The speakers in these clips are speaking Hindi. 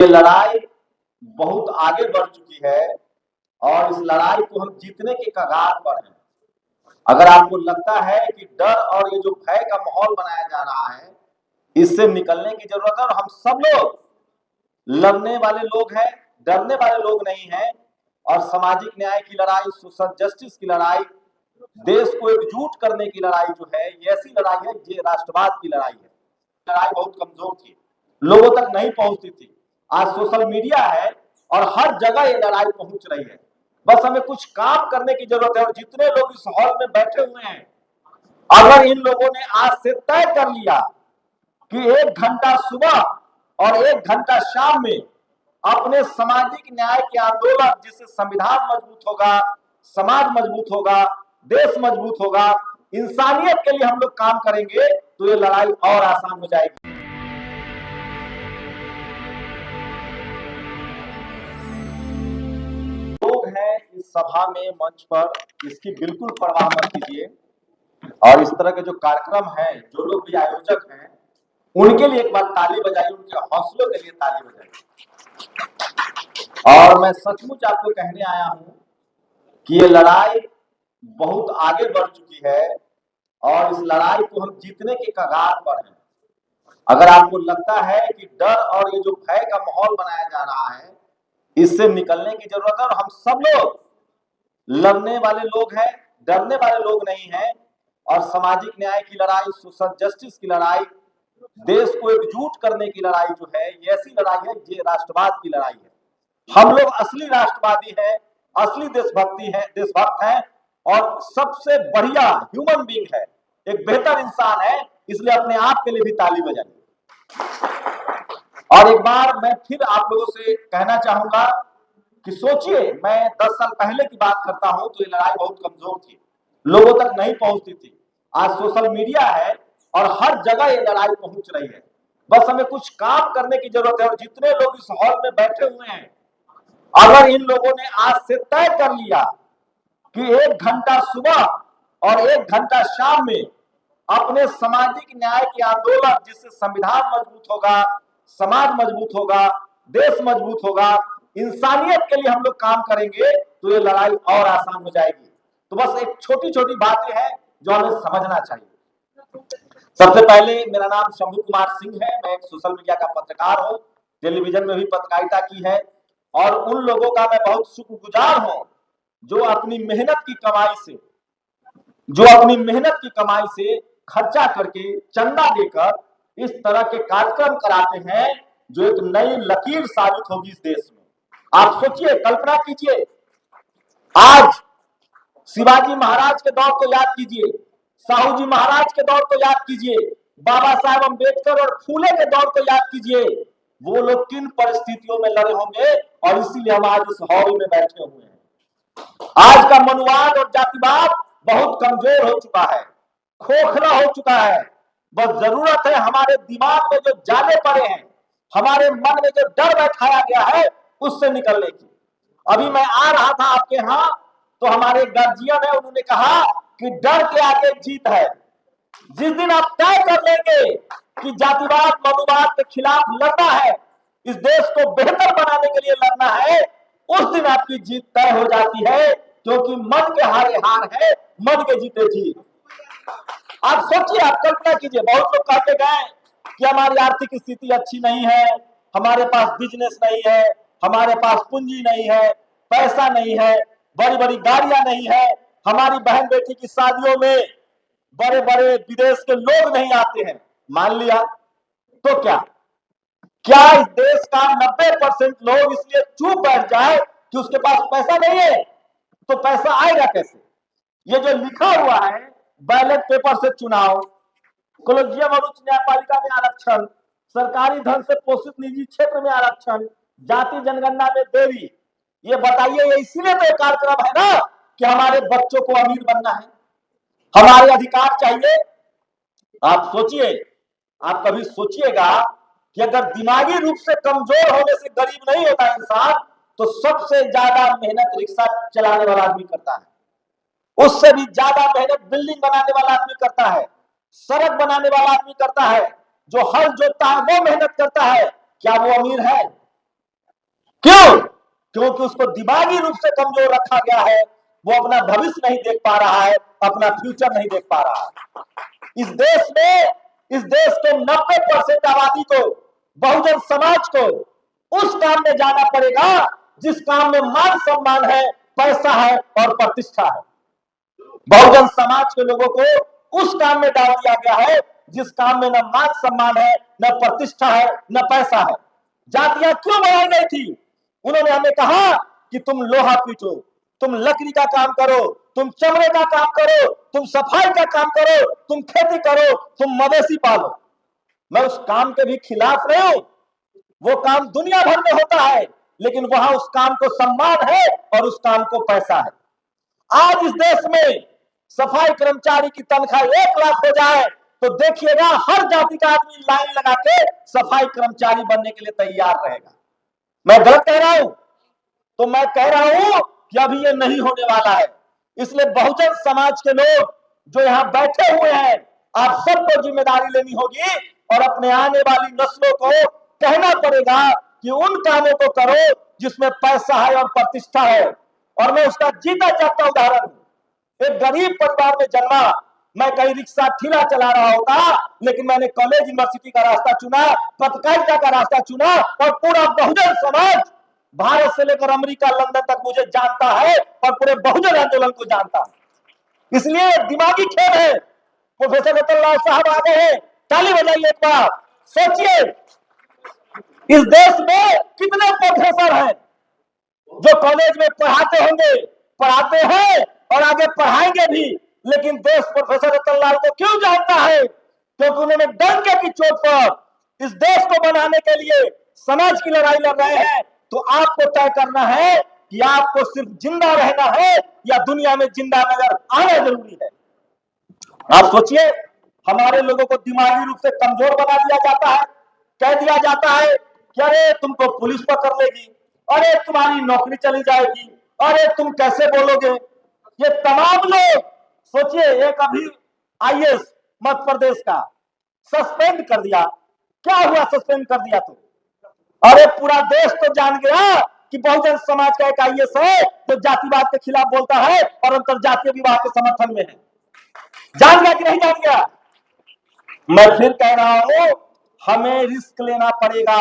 ये लड़ाई बहुत आगे बढ़ चुकी है और इस लड़ाई को हम जीतने के कगार पर हैं। अगर आपको लगता है कि डर और ये जो भय का माहौल बनाया जा रहा है, इससे निकलने की जरूरत है और हम सब लोग लड़ने वाले लोग हैं, डरने वाले लोग नहीं हैं। और सामाजिक न्याय की लड़ाई, सोशल जस्टिस की लड़ाई, देश को एकजुट करने की लड़ाई जो है, ये ऐसी लड़ाई है, ये राष्ट्रवाद की लड़ाई है। लड़ाई बहुत कमजोर थी, लोगों तक नहीं पहुंचती थी। आज सोशल मीडिया है और हर जगह ये लड़ाई पहुंच रही है। बस हमें कुछ काम करने की जरूरत है। और जितने लोग इस हॉल में बैठे हुए हैं, अगर इन लोगों ने आज से तय कर लिया कि 1 घंटा सुबह और 1 घंटा शाम में अपने सामाजिक न्याय के आंदोलन, जिससे संविधान मजबूत होगा, समाज मजबूत होगा, देश मजबूत होगा, इंसानियत के लिए हम लोग काम करेंगे, तो ये लड़ाई और आसान हो जाएगी। लोग हैं इस सभा में, मंच पर, इसकी बिल्कुल परवाह मत कीजिए। और इस तरह के जो कार्यक्रम हैं, जो लोग भी आयोजक हैं, उनके लिए एक बार ताली बजाइए, उनके हौसलों के लिए ताली बजाइए। और मैं सचमुच आपको कहने आया हूं कि ये लड़ाई बहुत आगे बढ़ चुकी है और इस लड़ाई को हम जीतने के कगार पर हैं। अगर आपको लगता है कि डर और ये जो भय का माहौल बनाया जा रहा है, इससे निकलने की जरूरत है और हम सब लोग लड़ने वाले लोग हैं, डरने वाले लोग नहीं हैं। और सामाजिक न्याय की लड़ाई, सोशल जस्टिस की लड़ाई, देश को एकजुट करने की लड़ाई जो है, ये ऐसी लड़ाई है, ये राष्ट्रवाद की लड़ाई है। हम लोग असली राष्ट्रवादी हैं, असली देशभक्त हैं और सबसे बढ़िया ह्यूमन बीइंग है, एक बेहतर इंसान है। इसलिए अपने आप के लिए भी ताली बजाइए। और एक बार मैं फिर आप लोगों से कहना चाहूंगा कि सोचिए, मैं 10 साल पहले की बात करता हूं तो ये लड़ाई बहुत कमजोर थी, लोगों तक नहीं पहुंचती थी। आज सोशल मीडिया है और हर जगह ये लड़ाई पहुंच रही है। बस हमें कुछ काम करने की जरूरत है। और जितने लोग इस हॉल में बैठे हुए हैं, अगर इन लोगों ने आज से तय कर लिया कि 1 घंटा सुबह और 1 घंटा शाम में अपने सामाजिक न्याय के आंदोलन, जिससे संविधान मजबूत होगा, समाज मजबूत होगा, देश मजबूत होगा, इंसानियत के लिए हम लोग काम करेंगे, तो ये लड़ाई और आसान हो जाएगी। तो बस एक छोटी छोटी बातें हैं जो हमें समझना चाहिए। सबसे पहले, मेरा नाम शंभू कुमार सिंह है। मैं एक सोशल मीडिया का पत्रकार हूं, टेलीविजन में भी पत्रकारिता की है। और उन लोगों का मैं बहुत शुक्रगुजार हूं जो अपनी मेहनत की कमाई से खर्चा करके, चंदा देकर इस तरह के कार्यक्रम कराते हैं, जो एक नई लकीर साबित होगी इस देश में। आप सोचिए, कल्पना कीजिए, आज शिवाजी महाराज के दौर को याद कीजिए, साहू जी महाराज के दौर को याद कीजिए, बाबा साहब अम्बेडकर और फूले के दौर को याद कीजिए। वो लोग किन परिस्थितियों में लड़े होंगे, और इसीलिए हम आज इस हॉल में बैठे हुए हैं। आज का मनुवाद और जातिवाद बहुत कमजोर हो चुका है, खोखला हो चुका है। बस जरूरत है हमारे दिमाग में जो जाले पड़े हैं, हमारे मन में जो डर बैठाया गया है, उससे निकलने की। अभी मैं आ रहा था आपके यहाँ, तो हमारे गार्जियन है, उन्होंने कहा कि डर के आगे जीत है। जिस दिन आप तय कर लेंगे कि जातिवाद, मनुवाद के खिलाफ लड़ना है, इस देश को बेहतर बनाने के लिए लड़ना है, उस दिन आपकी जीत तय हो जाती है। क्योंकि मन के हारे हार है, मन के जीते जीत। आप सोचिए, आप कल्पना कीजिए, बहुत लोग कहते गए कि हमारी आर्थिक स्थिति अच्छी नहीं है, हमारे पास बिजनेस नहीं है, हमारे पास पूंजी नहीं है, पैसा नहीं है, बड़ी बड़ी गाड़ियां नहीं है, हमारी बहन बेटी की शादियों में बड़े बड़े विदेश के लोग नहीं आते हैं। मान लिया, तो क्या इस देश का 90% लोग इसलिए चुप बैठ जाए कि उसके पास पैसा नहीं है? तो पैसा आएगा कैसे? ये जो लिखा हुआ है, बैलेट पेपर से चुनाव, कॉलेजियम और उच्च न्यायपालिका में आरक्षण, सरकारी धन से पोषित निजी क्षेत्र में आरक्षण, जाति जनगणना में देरी, ये बताइए, ये इसीलिए तो कार्यक्रम है ना कि हमारे बच्चों को अमीर बनना है, हमारे अधिकार चाहिए। आप सोचिए, आप कभी सोचिएगा कि अगर दिमागी रूप से कमजोर होने से गरीब नहीं होता इंसान, तो सबसे ज्यादा मेहनत रिक्शा चलाने वाला आदमी करता है, उससे भी ज्यादा मेहनत बिल्डिंग बनाने वाला आदमी करता है, सड़क बनाने वाला आदमी करता है, जो हल जोतता है वो मेहनत करता है। क्या वो अमीर है? क्यों? क्योंकि उसको दिमागी रूप से कमजोर रखा गया है, वो अपना भविष्य नहीं देख पा रहा है, अपना फ्यूचर नहीं देख पा रहा है। इस देश के 90% आबादी को, बहुजन समाज को उस काम में जाना पड़ेगा जिस काम में मान सम्मान है, पैसा है और प्रतिष्ठा है। बहुजन समाज के लोगों को उस काम में डाल दिया गया है जिस काम में न मान सम्मान है, न प्रतिष्ठा है, न पैसा है। जातियां क्यों बनाई गई थी? उन्होंने हमें कहा कि तुम लोहा पीटो, तुम लकड़ी का काम करो, तुम चमड़े का काम करो, तुम सफाई का काम करो, तुम खेती करो, तुम मवेशी पालो। मैं उस काम के भी खिलाफ नहीं हूं, वो काम दुनिया भर में होता है, लेकिन वहां उस काम को सम्मान है और उस काम को पैसा है। आज इस देश में सफाई कर्मचारी की तनख्वाह 1 लाख हो जाए तो देखिएगा हर जाति का आदमी लाइन लगा के सफाई कर्मचारी बनने के लिए तैयार रहेगा। मैं गलत कह रहा हूं? तो मैं कह रहा हूं कि अभी ये नहीं होने वाला है। इसलिए बहुजन समाज के लोग जो यहां बैठे हुए हैं, आप सबको जिम्मेदारी लेनी होगी और अपने आने वाली नस्लों को कहना पड़ेगा कि उन कामों को करो जिसमें पैसा है और प्रतिष्ठा है। और मैं उसका जीता जागता उदाहरण हूं। एक गरीब परिवार में जन्मा, मैं कहीं रिक्शा ठेला चला रहा होता, लेकिन मैंने कॉलेज यूनिवर्सिटी का रास्ता चुना, पत्रकारिता का रास्ता चुना और पूरा बहुजन समाज भारत से लेकर अमेरिका, लंदन तक मुझे जानता है और पूरे बहुजन आंदोलन को जानता है। इसलिए दिमागी खेल है। प्रोफेसर रतनलाल साहब आ गए हैं, ताली बजाइए एक बार। सोचिए इस देश में कितने प्रोफेसर हैं जो कॉलेज में पढ़ाते होंगे, पढ़ाते हैं और आगे पढ़ाएंगे भी, लेकिन देश प्रोफेसर रतनलाल को क्यों जानता है? क्योंकि उन्होंने डंके की चोट पर इस देश को बनाने के लिए समाज की लड़ाई लड़ रहे हैं। तो आपको तय करना है कि आपको सिर्फ जिंदा रहना है या दुनिया में जिंदा नजर आना जरूरी है। आप सोचिए, हमारे लोगों को दिमागी रूप से कमजोर बना दिया जाता है, कह दिया जाता है कि अरे तुमको पुलिस पकड़ लेगी, अरे तुम्हारी नौकरी चली जाएगी, अरे तुम कैसे बोलोगे। ये तमाम लोग, सोचिए एक अभी आईएएस मध्य प्रदेश का सस्पेंड कर दिया। क्या हुआ सस्पेंड कर दिया तो? अरे पूरा देश तो जान गया कि बहुजन समाज का एक आईएएस है जो जातिवाद के खिलाफ बोलता है और अंतरजातीय विवाह के समर्थन में है। जान गया कि नहीं जान गया? मैं फिर कह रहा हूं, हमें रिस्क लेना पड़ेगा।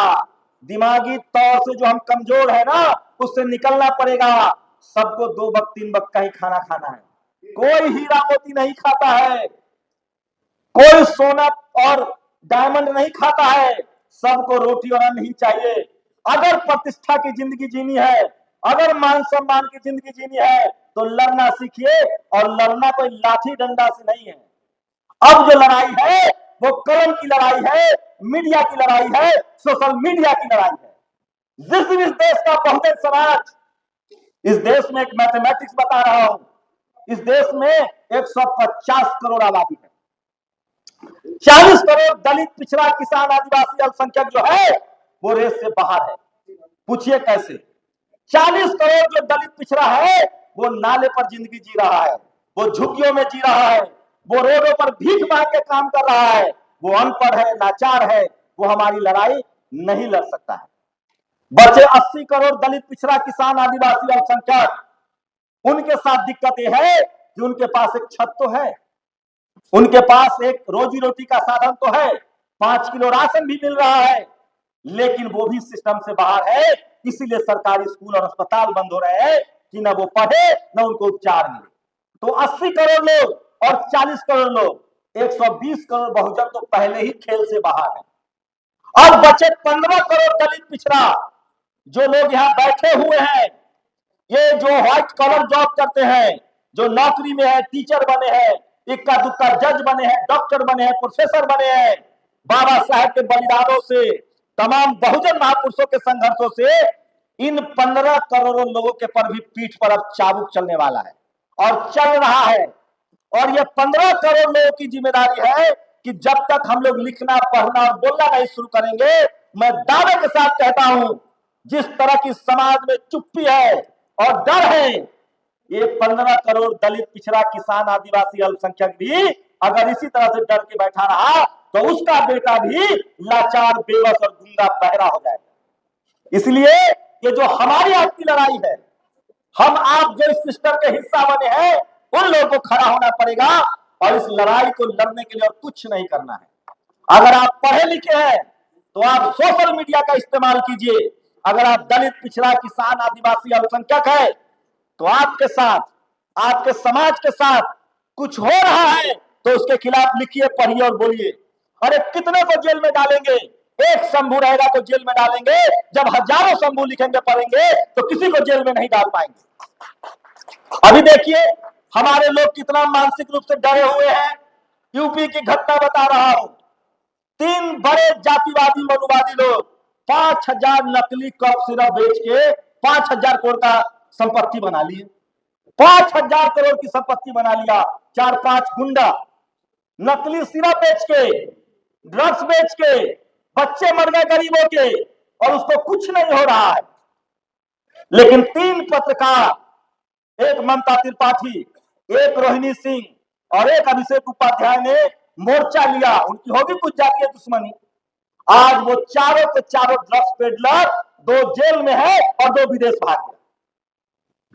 दिमागी तौर से जो हम कमजोर है ना, उससे निकलना पड़ेगा। सबको 2 वक्त 3 वक्त का ही खाना खाना है। कोई हीरा मोती नहीं खाता है, कोई सोना और डायमंड नहीं खाता है। सबको रोटी और अन्न ही चाहिए। अगर प्रतिष्ठा की जिंदगी जीनी है, अगर मान सम्मान की जिंदगी जीनी है, तो लड़ना सीखिए। और लड़ना कोई लाठी डंडा से नहीं है। अब जो लड़ाई है वो कलम की लड़ाई है, मीडिया की लड़ाई है, सोशल मीडिया की लड़ाई है। जिस दिन इस देश का बहुजन समाज, इस देश में एक मैथमेटिक्स बता रहा हूं, इस देश में 150 करोड़ आबादी है। 40 करोड़ दलित, पिछड़ा, किसान, आदिवासी, अल्पसंख्यक जो है वो रेस से बाहर है। पूछिए कैसे? 40 करोड़ जो दलित पिछड़ा है वो नाले पर जिंदगी जी रहा है, वो झुग्गियों में जी रहा है, वो रोडों पर भीख मांग के काम कर रहा है, वो अनपढ़ है, लाचार है, वो हमारी लड़ाई नहीं लड़ सकता है। बचे 80 करोड़ दलित, पिछड़ा, किसान, आदिवासी, अल्पसंख्यक, उनके साथ दिक्कत यह है कि उनके पास एक छत तो है, उनके पास एक रोजी रोटी का साधन तो है, 5 किलो राशन भी मिल रहा है, लेकिन वो भी सिस्टम से बाहर है। इसीलिए सरकारी स्कूल और अस्पताल बंद हो रहे हैं कि न वो पढ़े न उनको उपचार मिले। तो 80 करोड़ लोग और 40 करोड़ लोग, 120 करोड़ बहुजन तो पहले ही खेल से बाहर है। अब बचे 15 करोड़ दलित, पिछड़ा, जो लोग यहाँ बैठे हुए हैं, ये जो व्हाइट कॉलर जॉब करते हैं, जो नौकरी में है, टीचर बने हैं, इक्का दुक्का जज बने हैं, डॉक्टर बने हैं, प्रोफेसर बने हैं, बाबा साहेब के बलिदानों से, तमाम बहुजन महापुरुषों के संघर्षों से इन 15 करोड़ लोगों के पर भी पीठ पर अब चाबुक चलने वाला है और चल रहा है। और ये 15 करोड़ लोगों की जिम्मेदारी है कि जब तक हम लोग लिखना, पढ़ना और बोलना नहीं शुरू करेंगे, मैं दावे के साथ कहता हूं, जिस तरह की समाज में चुप्पी है और डर है, ये 15 करोड़ दलित, पिछड़ा, किसान, आदिवासी, अल्पसंख्यक भी अगर इसी तरह से डर के बैठा रहा तो उसका बेटा भी लाचार, बेबस और गुंगा, बहरा हो जाएगा। इसलिए ये जो हमारी आपकी लड़ाई है, हम आप जो इस सिस्टम के हिस्सा बने हैं, उन लोगों को खड़ा होना पड़ेगा और इस लड़ाई को लड़ने के लिए और कुछ नहीं करना है। अगर आप पढ़े लिखे हैं तो आप सोशल मीडिया का इस्तेमाल कीजिए। अगर आप दलित, पिछड़ा, किसान, आदिवासी, अल्पसंख्यक है तो आपके साथ, आपके समाज के साथ कुछ हो रहा है तो उसके खिलाफ लिखिए, पढ़िए और बोलिए। अरे कितने को जेल में डालेंगे? एक शंभू रहेगा तो जेल में डालेंगे, जब हजारों शंभू लिखेंगे पढ़ेंगे तो किसी को जेल में नहीं डाल पाएंगे। अभी देखिए हमारे लोग कितना मानसिक रूप से डरे हुए हैं। यूपी की घटना बता रहा हूं, 3 बड़े जातिवादी मनुवादी लोग 5,000 नकली कफ सिरप बेच के 5,000 करोड़ का संपत्ति बना लिए। 5,000 करोड़ की संपत्ति बना लिया। 4-5 गुंडा नकली सिरप बेच के, ड्रग्स बेच के, बच्चे मर गए गरीबों के और उसको कुछ नहीं हो रहा है। लेकिन 3 पत्रकार, एक ममता त्रिपाठी, एक रोहिणी सिंह और एक अभिषेक उपाध्याय ने मोर्चा लिया। उनकी होगी कुछ जातीय दुश्मनी, आज वो चारों के चारों ड्रग्स पेडलर 2 जेल में है और 2 विदेश भाग गए।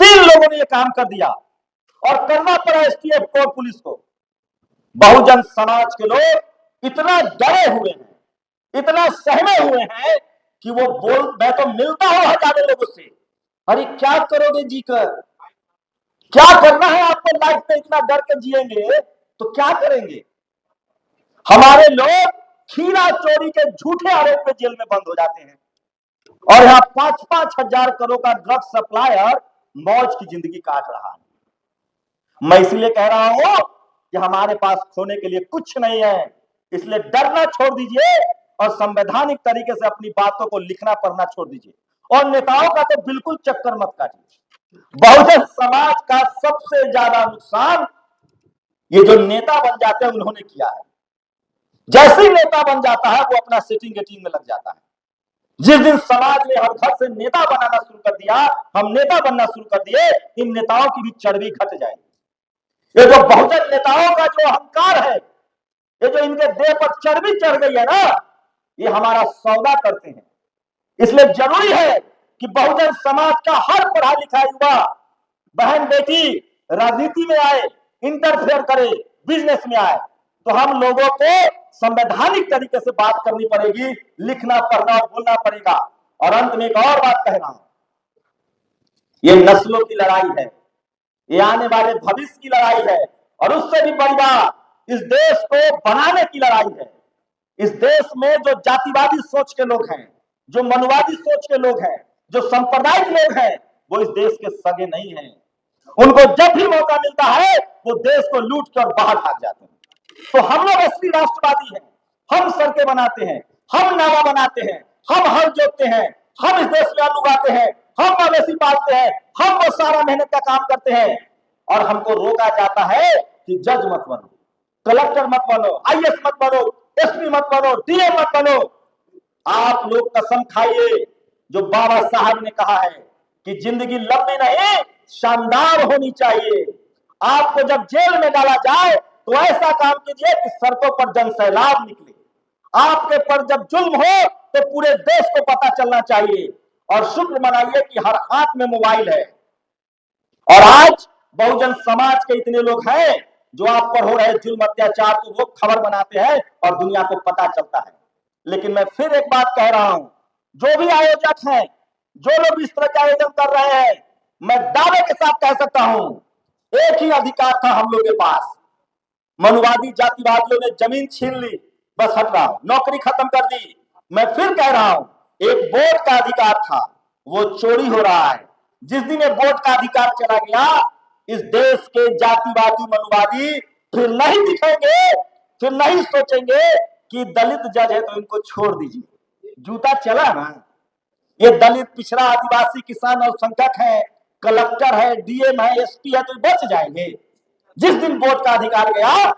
3 लोगों ने ये काम कर दिया और करना पड़ा एसटीएफ को, पुलिस को। बहुजन समाज के लोग इतना डरे हुए हैं, इतना सहमे हुए हैं कि वो मैं तो मिलता हूं हजारों लोगों से, अरे क्या करोगे जीकर, क्या करना है आपको लाइफ में? इतना डर के जिएंगे तो क्या करेंगे? हमारे लोग खीरा चोरी के झूठे आरोप में जेल में बंद हो जाते हैं और यहाँ 5-5 हजार करोड़ का ड्रग्स सप्लायर मौज की जिंदगी काट रहा है। मैं इसलिए कह रहा हूं कि हमारे पास खोने के लिए कुछ नहीं है, इसलिए डरना छोड़ दीजिए और संवैधानिक तरीके से अपनी बातों को लिखना पढ़ना छोड़ दीजिए और नेताओं का तो बिल्कुल चक्कर मत काटिए। बहुजन समाज का सबसे ज्यादा नुकसान ये जो नेता बन जाते हैं उन्होंने किया है। जैसे ही नेता बन जाता है वो अपना सेटिंग गेटिंग में लग जाता है। जिस दिन समाज ने हर घर से नेता बनाना शुरू कर दिया, हम नेता बनना शुरू कर दिए, इन नेताओं की भी चर्बी घट जाएगी। ये जो बहुजन नेताओं का जो अहंकार है, ये जो इनके देह पर चर्बी चढ़ गई है ना, ये हमारा सौदा करते हैं। इसलिए जरूरी है कि बहुजन समाज का हर पढ़ा लिखा युवा, बहन बेटी राजनीति में आए, इंटरफेयर करे, बिजनेस में आए, तो हम लोगों को संवैधानिक तरीके से बात करनी पड़ेगी, लिखना, पढ़ना और बोलना पड़ेगा। और अंत में एक और बात कह रहा हूं, ये नस्लों की लड़ाई है, ये आने वाले भविष्य की लड़ाई है और उससे भी बड़ी बात इस देश को बनाने की लड़ाई है। इस देश में जो जातिवादी सोच के लोग हैं, जो मनुवादी सोच के लोग हैं, जो सांप्रदायिक लोग हैं, वो इस देश के सगे नहीं हैं। उनको जब भी मौका मिलता है वो देश को लूट कर बाहर भाग जाते हैं। तो हम लोग असली राष्ट्रवादी हैं, हम सड़कें बनाते हैं, हम नावा बनाते हैं, हम हल जोतते हैं, हम इस देश में अन्न उगाते हैं, हम मवेशी पालते हैं, हम वो सारा मेहनत का काम करते हैं और हमको रोका जाता है कि जज मत बनो, कलेक्टर मत बनो, आईएएस मत बनो, एसपी मत बनो, डीएम मत बनो। आप लोग कसम खाइए, जो बाबा साहब ने कहा है कि जिंदगी लंबी नहीं शानदार होनी चाहिए। आपको जब जेल में डाला जाए तो ऐसा काम कीजिए कि सड़कों पर जनसैलाब निकले। आपके पर जब जुल्म हो तो पूरे देश को पता चलना चाहिए और शुक्र मनाइए कि हर हाथ में मोबाइल है। और आज बहुजन समाज के इतने लोग हैं जो आप पर हो रहे जुल्म अत्याचार को वो खबर बनाते हैं और दुनिया को पता चलता है। लेकिन मैं फिर एक बात कह रहा हूं, जो भी आयोजक हैं, जो लोग इस तरह के आयोजन कर रहे हैं, मैं दावे के साथ कह सकता हूं, एक ही अधिकार था हम लोग के पास। मनुवादी जातिवादियों ने जमीन छीन ली, बस हट रहा हूं, नौकरी खत्म कर दी। मैं फिर कह रहा हूं, एक वोट का अधिकार था, वो चोरी हो रहा है। जिस दिन ये वोट का अधिकार चला गया, इस देश के जातिवादी मनुवादी फिर नहीं दिखेंगे, फिर नहीं सोचेंगे कि दलित जज है तो इनको छोड़ दीजिए। जूता चला ना, ये दलित, पिछड़ा, आदिवासी, किसान और अल्पसंख्यक है, कलेक्टर है, डीएम है, एसपी है, तो बच जाएंगे। जिस दिन वोट का अधिकार गया,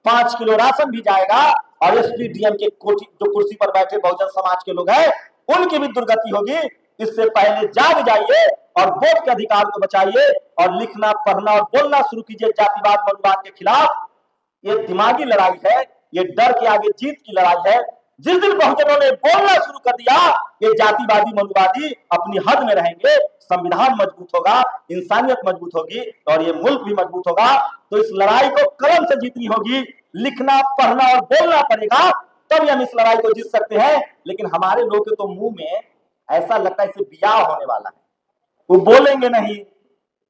5 किलो राशन भी जाएगा और एसपी डीएम के जो कुर्सी पर बैठे बहुजन समाज के लोग हैं उनकी भी दुर्गति होगी। इससे पहले जाग जाइए और वोट के अधिकार को बचाइए और लिखना, पढ़ना और बोलना शुरू कीजिए जातिवाद मनुवाद के खिलाफ। ये दिमागी लड़ाई है, ये डर के आगे जीत की लड़ाई है। जिस दिन बहुजनों ने बोलना शुरू कर दिया ये जातिवादी मनुवादी अपनी हद में रहेंगे, संविधान मजबूत होगा, इंसानियत मजबूत होगी और ये मुल्क भी मजबूत होगा। तो इस लड़ाई को कलम से जीतनी होगी, लिखना पढ़ना और बोलना पड़ेगा, तब हम इस लड़ाई को जीत सकते हैं। लेकिन हमारे लोग के तो मुंह में ऐसा लगता है इसे ब्याह होने वाला है, वो बोलेंगे नहीं,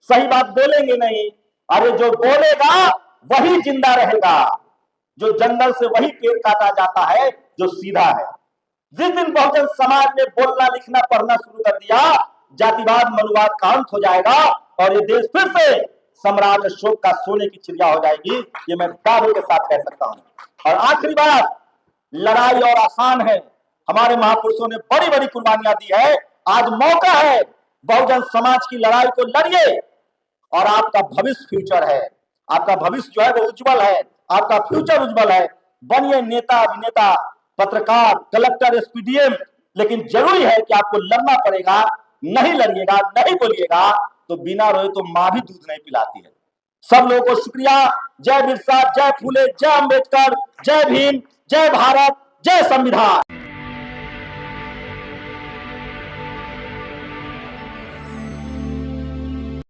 सही बात बोलेंगे नहीं। अरे जो बोलेगा वही जिंदा रहेगा, जो जंगल से वही पेड़ काटा जाता है जो सीधा है। जिस दिन बहुजन समाज ने बोलना लिखना पढ़ना शुरू कर दिया, जातिवाद मनुवाद का अंत हो जाएगा और ये देश फिर से सम्राट अशोक का सोने की चिड़िया हो जाएगी, ये मैं दावे के साथ कह सकता हूं। और आखिरी बात, लड़ाई और आसान है, हमारे महापुरुषों ने बड़ी बड़ी कुर्बानियां दी है। आज मौका है, बहुजन समाज की लड़ाई को लड़िए और आपका भविष्य फ्यूचर है, आपका भविष्य जो है वो उज्जवल है, आपका फ्यूचर उज्जवल है। बनिए नेता अभिनेता पत्रकार कलेक्टर एसपीडीएम, लेकिन जरूरी है कि आपको लड़ना पड़ेगा। नहीं लड़िएगा नहीं बोलिएगा तो बिना रोए तो मां भी दूध नहीं पिलाती है। सब लोगों को शुक्रिया। जय बिरसा, जय फूले, जय अंबेडकर, जय भीम, जय भारत, जय संविधान।